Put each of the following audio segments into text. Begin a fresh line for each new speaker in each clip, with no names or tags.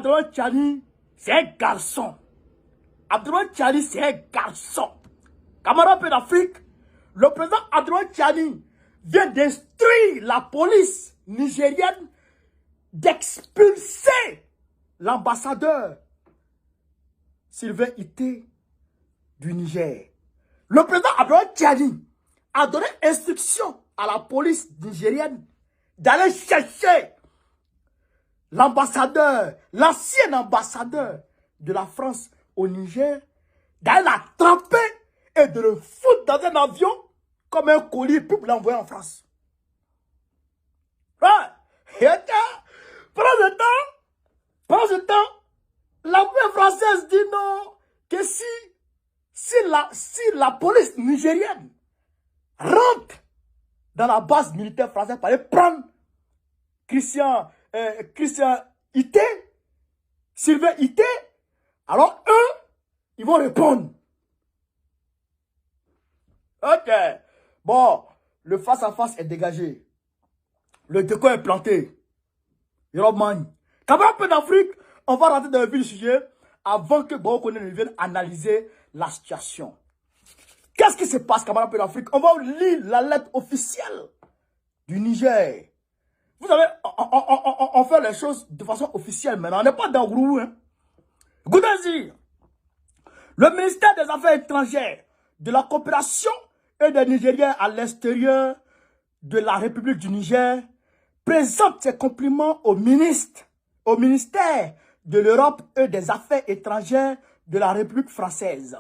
Abdourahmane Tchani, c'est un garçon. Abdourahmane Tchani, c'est un garçon. Camarades d'Afrique, le président Abdourahmane Tchani vient d'instruire la police nigérienne d'expulser l'ambassadeur Sylvain Ité du Niger. Le président Abdourahmane Tchani a donné instruction à la police nigérienne d'aller chercher l'ambassadeur, l'ancien ambassadeur de la France au Niger, d'aller l'attraper et de le foutre dans un avion comme un colis pour l'envoyer en France. Ouais. Et pendant ce temps, l'armée française dit non, que si la police nigérienne rentre dans la base militaire française pour aller prendre Christian Ité, Sylvain Ité, alors eux, ils vont répondre. Ok. Bon, le face-à-face est dégagé. Le décor est planté. Camarades d'Afrique, on va rentrer dans le vif du sujet avant que Boko ne vienne analyser la situation. Qu'est-ce qui se passe, camarades d'Afrique? On va lire la lettre officielle du Niger. Vous savez, on fait les choses de façon officielle maintenant. On n'est pas dans le roue. Hein. Goudazir, le ministère des Affaires étrangères, de la coopération et des Nigériens à l'extérieur de la République du Niger présente ses compliments au ministère de l'Europe et des Affaires étrangères de la République française.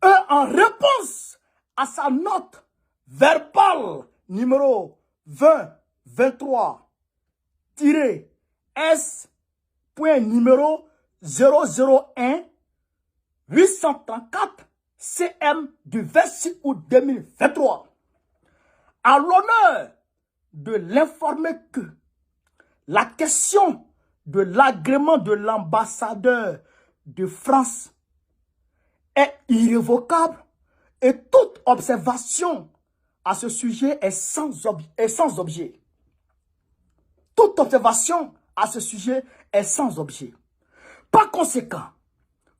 En réponse à sa note verbale numéro 2023-S numéro 001 834 CM du 26 août 2023, à l'honneur de l'informer que la question de l'agrément de l'ambassadeur de France est irrévocable et toute observation à ce sujet est sans objet. Toute observation à ce sujet est sans objet. Par conséquent,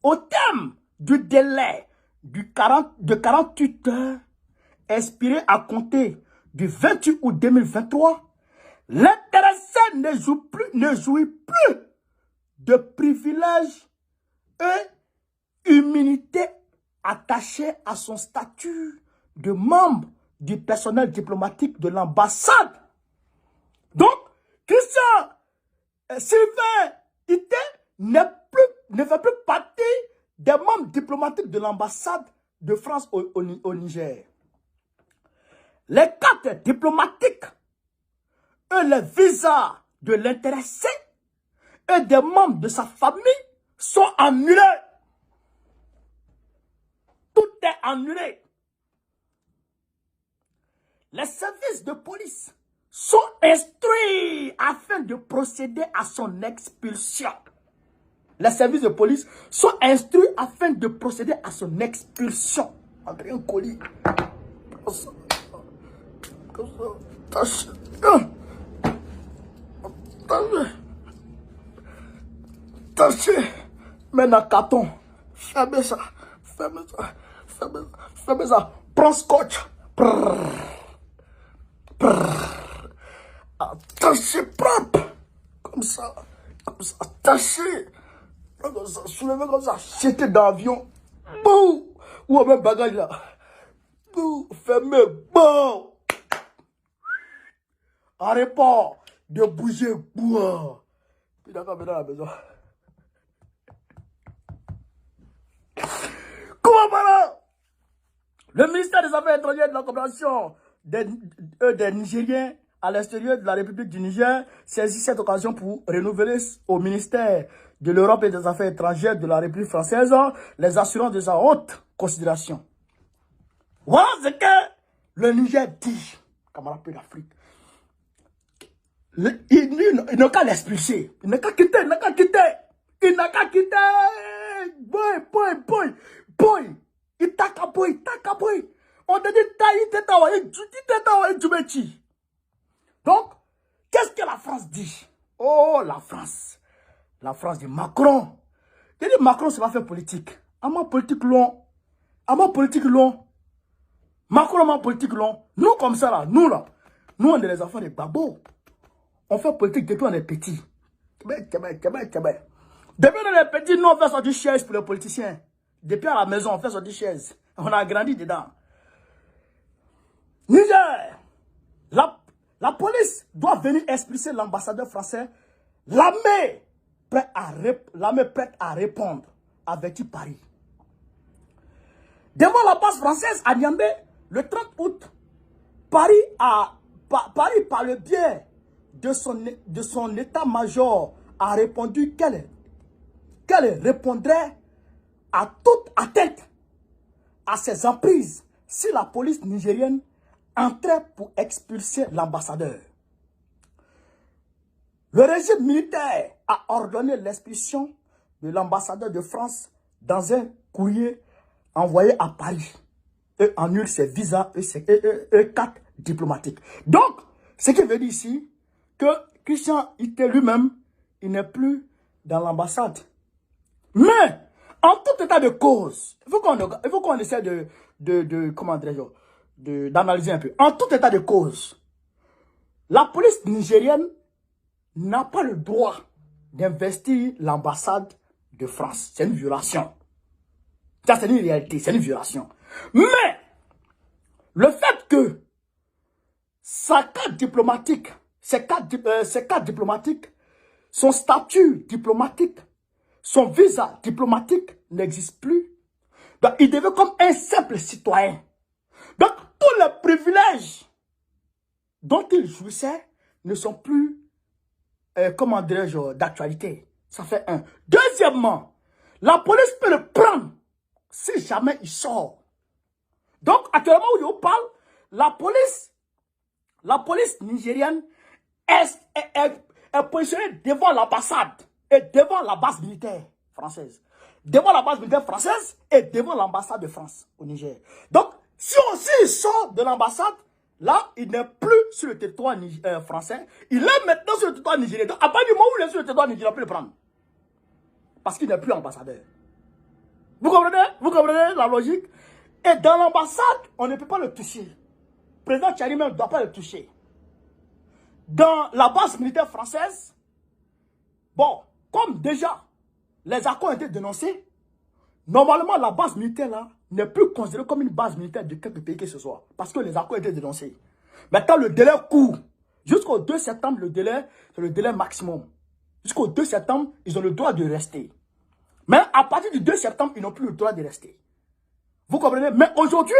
au terme du délai de 48 heures expiré à compter du 28 août 2023, l'intéressé ne jouit plus de privilèges et immunités attachées à son statut de membre du personnel diplomatique de l'ambassade. Donc, Christian Sylvain Ité ne fait plus partie des membres diplomatiques de l'ambassade de France au Niger. Les cartes diplomatiques et les visas de l'intéressé et des membres de sa famille sont annulés. Tout est annulé. Les services de police sont instruits afin de procéder à son expulsion. Les services de police sont instruits afin de procéder à son expulsion. André un colis. Tâchez. Mets dans le carton. Fermez ça. Fermez ça. Fermez ça. Prends scotch. Attachez propre. Comme ça. Attachez. Comme ça. Soulevez comme ça. Jetez dans l'avion. Bouh. Ou même bagage là. Bouh. Fermez. Bouh. Arrête pas de bouger. Bouh. Puis d'accord, maintenant à la maison. Comment voilà? Le ministère des Affaires étrangères de la coopération des Nigériens à l'extérieur de la République du Niger saisit cette occasion pour renouveler au ministère de l'Europe et des Affaires étrangères de la République française les assurances de sa haute considération. Voilà ce que le Niger dit, camarade d'Afrique. Il n'a qu'à l'expulser. Il n'a qu'à quitter. Il n'a qu'à quitter. Boy. Il taka boy. On te dit taï tetawa et djubeti. Donc, qu'est-ce que la France dit? Oh, la France. La France de Macron. Il dit Macron, ça va faire politique. À ma politique long. À ma politique long. Macron, à ma politique long. Nous, comme ça, là, nous, nous, on est les enfants des babos. On fait politique depuis on est petits. Depuis on est petits, nous, on fait sortir chaise pour les politiciens. Depuis à la maison, on fait sortir chaise. On a grandi dedans. Niger. La police doit venir expulser l'ambassadeur français. L'armée prête à répondre, avertit Paris. Devant la base française à Niamey, le 30 août, Paris, par le biais de son état-major, a répondu qu'elle répondrait à toute atteinte à ses emprises si la police nigérienne entrait pour expulser l'ambassadeur. Le régime militaire a ordonné l'expulsion de l'ambassadeur de France dans un courrier envoyé à Paris et annule ses visas et ses cartes diplomatiques. Donc, ce qui veut dire ici que Christian Ité lui-même, il n'est plus dans l'ambassade. Mais, en tout état de cause, il faut qu'on essaie d'analyser un peu. En tout état de cause, la police nigérienne n'a pas le droit d'investir l'ambassade de France. C'est une violation. Ça, c'est une réalité, c'est une violation. Mais, le fait que sa carte diplomatique, ses cartes diplomatiques, son statut diplomatique, son visa diplomatique n'existe plus. Donc, il devient comme un simple citoyen. Donc, tous les privilèges dont il jouissait ne sont plus, comment dirais-je, d'actualité. Ça fait un. Deuxièmement, la police peut le prendre si jamais il sort. Donc, actuellement où je parle, la police nigérienne est positionnée devant l'ambassade et devant la base militaire française. Devant la base militaire française et devant l'ambassade de France au Niger. Donc, si on sort de l'ambassade, là, il n'est plus sur le territoire français. Il est maintenant sur le territoire nigérien. Donc, à partir du moment où il est sur le territoire nigérien, on peut le prendre. Parce qu'il n'est plus ambassadeur. Vous comprenez? Vous comprenez la logique? Et dans l'ambassade, on ne peut pas le toucher. Le président Tchani même ne doit pas le toucher. Dans la base militaire française, bon, comme déjà les accords ont été dénoncés, normalement la base militaire là n'est plus considérée comme une base militaire de quelque pays que ce soit. Parce que les accords ont été dénoncés. Maintenant le délai court. Jusqu'au 2 septembre, le délai, c'est le délai maximum. Jusqu'au 2 septembre, ils ont le droit de rester. Mais à partir du 2 septembre, ils n'ont plus le droit de rester. Vous comprenez? Mais aujourd'hui,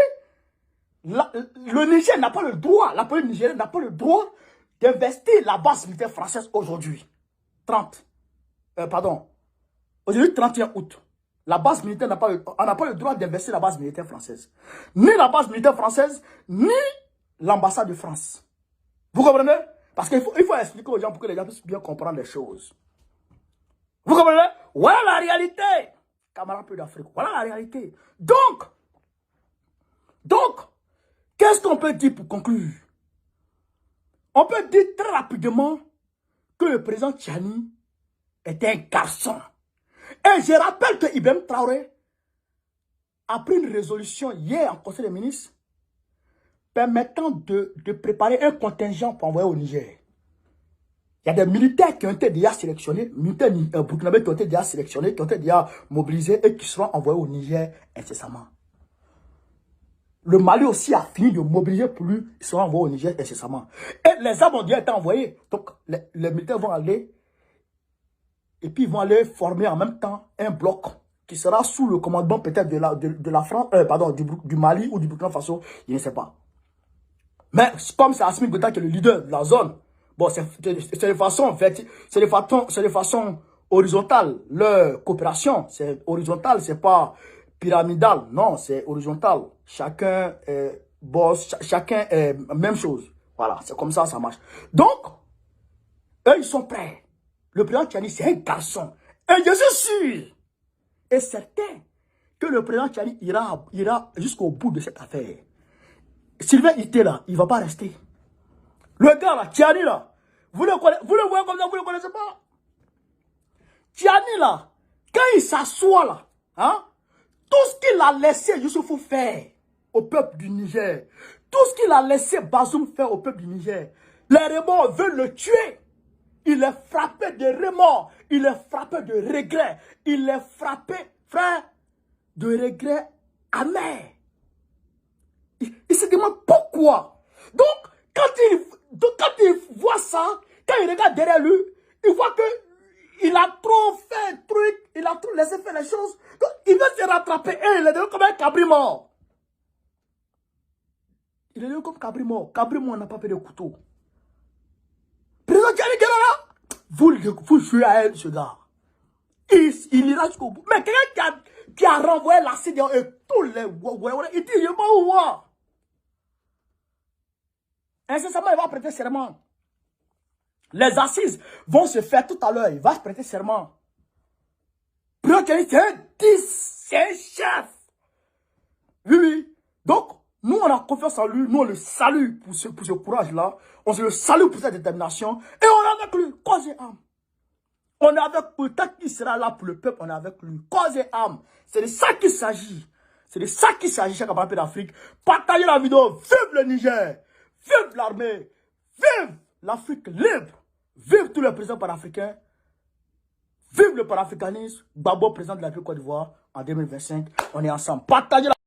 le Niger n'a pas le droit, la police nigérienne n'a pas le droit d'investir la base militaire française aujourd'hui. Aujourd'hui 31 août. La base militaire n'a pas le droit d'investir la base militaire française. Ni la base militaire française, ni l'ambassade de France. Vous comprenez? Parce qu'il faut expliquer aux gens pour que les gens puissent bien comprendre les choses. Vous comprenez? Voilà la réalité. Camarades peu d'Afrique. Voilà la réalité. Donc, qu'est-ce qu'on peut dire pour conclure? On peut dire très rapidement que le président Tchani est un garçon. Et je rappelle que Ibrahim Traoré a pris une résolution hier en Conseil des ministres permettant de préparer un contingent pour envoyer au Niger. Il y a des militaires qui ont été déjà sélectionnés, militaires burkinabés qui ont été déjà sélectionnés, qui ont été déjà mobilisés et qui seront envoyés au Niger incessamment. Le Mali aussi a fini de mobiliser pour lui, ils seront envoyés au Niger incessamment. Et les armes ont déjà été envoyées. Donc les militaires vont aller et puis ils vont aller former en même temps un bloc qui sera sous le commandement peut-être de la France, du Mali ou du Burkina Faso, je ne sais pas. Mais comme c'est Assimi Goïta qui est le leader de la zone, bon, c'est de façon horizontale. Leur coopération, c'est horizontal, c'est pas pyramidal. Non, c'est horizontal. Chacun bosse, chacun même chose. Voilà, c'est comme ça, ça marche. Donc, eux, ils sont prêts. Le président Tchani, c'est un garçon. Et je suis sûr et certain que le président Tchani ira jusqu'au bout de cette affaire. Sylvain Ité là, il ne va pas rester. Le gars là, Tchani là, vous le voyez comme ça, vous ne le connaissez pas. Tiani là, quand il s'assoit là, hein, tout ce qu'il a laissé Youssoufou faire au peuple du Niger, tout ce qu'il a laissé Bazoum faire au peuple du Niger, les remords veulent le tuer. Il est frappé de remords, il est frappé de regrets, il est frappé, frère, de regrets amers. Il se demande pourquoi. Donc, quand il voit ça, quand il regarde derrière lui, il voit que il a trop fait un truc, il a trop laissé faire les choses. Donc, il veut se rattraper et il est devenu comme un cabri mort. Il est devenu comme cabri mort. Cabri mort n'a pas fait de couteau. Président Tiani Guelala, vous jouez à elle, ce gars. Il ira jusqu'au bout. Mais quelqu'un qui a renvoyé l'acide et tous les... Il dit, je m'en vois. Incessamment, il va prêter serment. Les assises vont se faire tout à l'heure. Il va se prêter serment. Président Tiani, c'est un 10, c'est un chef. Oui, oui. Donc, nous, on a confiance en lui. Nous, on le salue pour ce courage-là. On se le salue pour cette détermination. Et on est avec lui, cause et âme. On est avec lui. Tant qu'il sera là pour le peuple, on est avec lui. Cause et âme. C'est de ça qu'il s'agit. C'est de ça qu'il s'agit, chaque camarade d'Afrique. Partagez la vidéo. Vive le Niger. Vive l'armée. Vive l'Afrique libre. Vive tous les présidents panafricains. Vive le panafricanisme. Gbagbo, président de la Côte d'Ivoire en 2025. On est ensemble. Partagez la